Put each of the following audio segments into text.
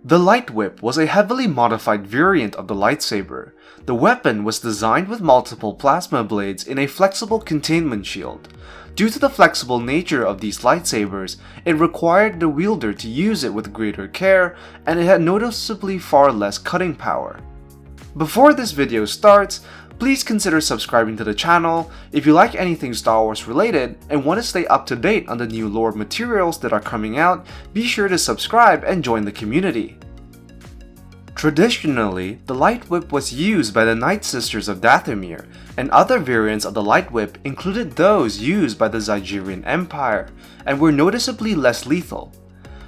The Lightwhip was a heavily modified variant of the lightsaber. The weapon was designed with multiple plasma blades in a flexible containment shield. Due to the flexible nature of these lightsabers, it required the wielder to use it with greater care, and it had noticeably far less cutting power. Before this video starts, please consider subscribing to the channel if you like anything Star Wars related and want to stay up to date on the new lore materials that are coming out. Be sure to subscribe and join the community. Traditionally, the Lightwhip was used by the Nightsisters of Dathomir, and other variants of the Lightwhip included those used by the Zygerrian Empire, and were noticeably less lethal.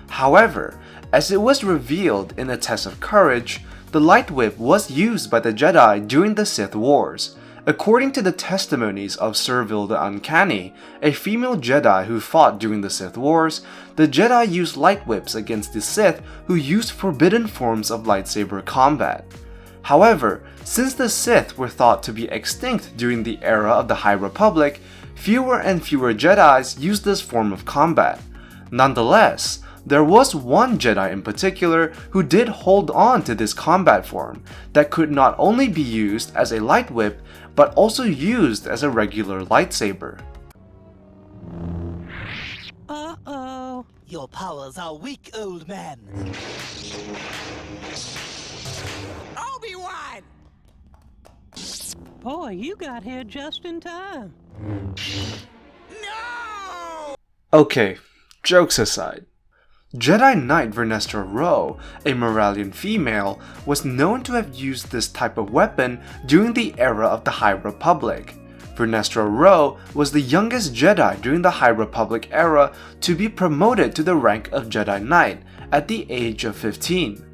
However, as it was revealed in a test of courage, the Lightwhip was used by the Jedi during the Sith Wars. According to the testimonies of Cervil the Uncanny, a female Jedi who fought during the Sith Wars, the Jedi used lightwhips against the Sith who used forbidden forms of lightsaber combat. However, since the Sith were thought to be extinct during the era of the High Republic, fewer and fewer Jedis used this form of combat. Nonetheless, there was one Jedi in particular who did hold on to this combat form that could not only be used as a lightwhip, but also used as a regular lightsaber. Uh-oh. Your powers are weak, old man. Obi-Wan! Boy, you got here just in time. No! Okay, jokes aside. Jedi Knight Vernestra Rwoh, a Moralian female, was known to have used this type of weapon during the era of the High Republic. Vernestra Rwoh was the youngest Jedi during the High Republic era to be promoted to the rank of Jedi Knight at the age of 15.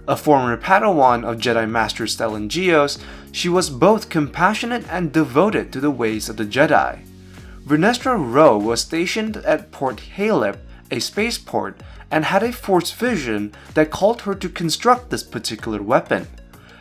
A former Padawan of Jedi Master Stellan Gios, she was both compassionate and devoted to the ways of the Jedi. Vernestra Rwoh was stationed at Port Halep, a spaceport, and had a force vision that called her to construct this particular weapon.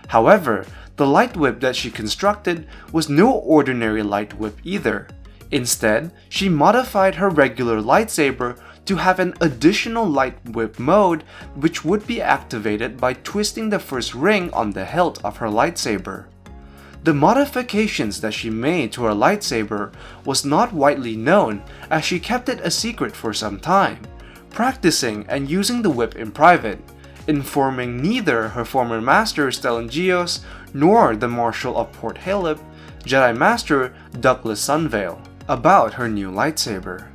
However, the lightwhip that she constructed was no ordinary lightwhip either. Instead, she modified her regular lightsaber to have an additional lightwhip mode which would be activated by twisting the first ring on the hilt of her lightsaber. The modifications that she made to her lightsaber was not widely known as she kept it a secret for some time, practicing and using the whip in private, informing neither her former master Stellan Gios nor the Marshal of Port Halep, Jedi Master Douglas Sunvale, about her new lightsaber.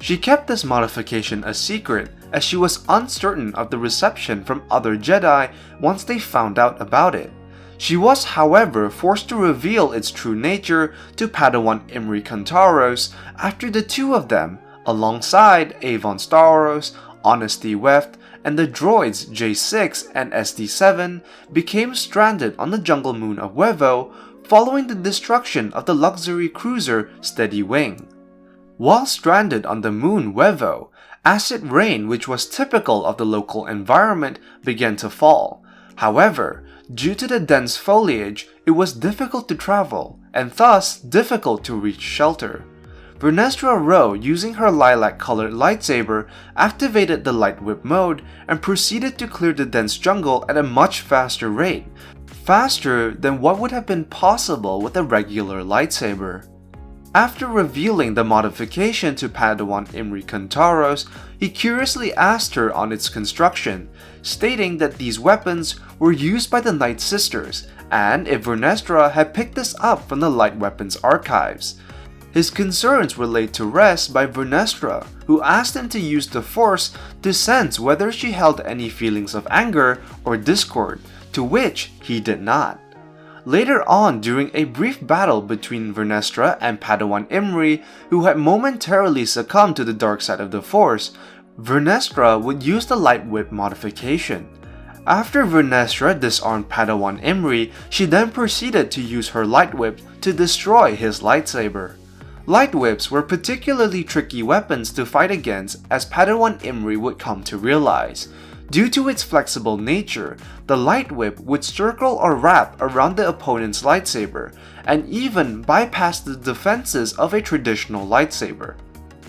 She kept this modification a secret as she was uncertain of the reception from other Jedi once they found out about it. She was, however, forced to reveal its true nature to Padawan Imri Kantaros after the two of them, alongside Avon Staros, Honesty Weft, and the droids J6 and SD7, became stranded on the jungle moon of Huevo following the destruction of the luxury cruiser Steady Wing. While stranded on the moon Huevo, acid rain, which was typical of the local environment, began to fall. However, due to the dense foliage, it was difficult to travel, and thus difficult to reach shelter. Vernestra Rwoh, using her lilac-colored lightsaber, activated the lightwhip mode and proceeded to clear the dense jungle at a much faster rate, faster than what would have been possible with a regular lightsaber. After revealing the modification to Padawan Imri Kantaros, he curiously asked her on its construction, stating that these weapons were used by the Nightsisters, and if Vernestra had picked this up from the light weapons archives. His concerns were laid to rest by Vernestra, who asked him to use the Force to sense whether she held any feelings of anger or discord, to which he did not. Later on, during a brief battle between Vernestra and Padawan Imri, who had momentarily succumbed to the dark side of the Force, Vernestra would use the lightwhip modification. After Vernestra disarmed Padawan Imri, she then proceeded to use her lightwhip to destroy his lightsaber. Lightwhips were particularly tricky weapons to fight against, as Padawan Imri would come to realize. Due to its flexible nature, the lightwhip would circle or wrap around the opponent's lightsaber, and even bypass the defenses of a traditional lightsaber.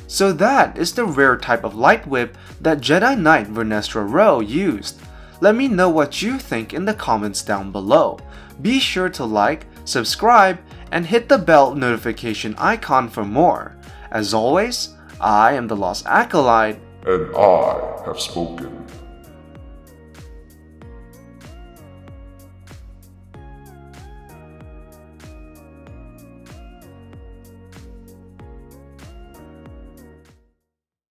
So that is the rare type of lightwhip that Jedi Knight Vernestra Rwoh used. Let me know what you think in the comments down below. Be sure to like, subscribe, and hit the bell notification icon for more. As always, I am the Lost Acolyte, and I have spoken.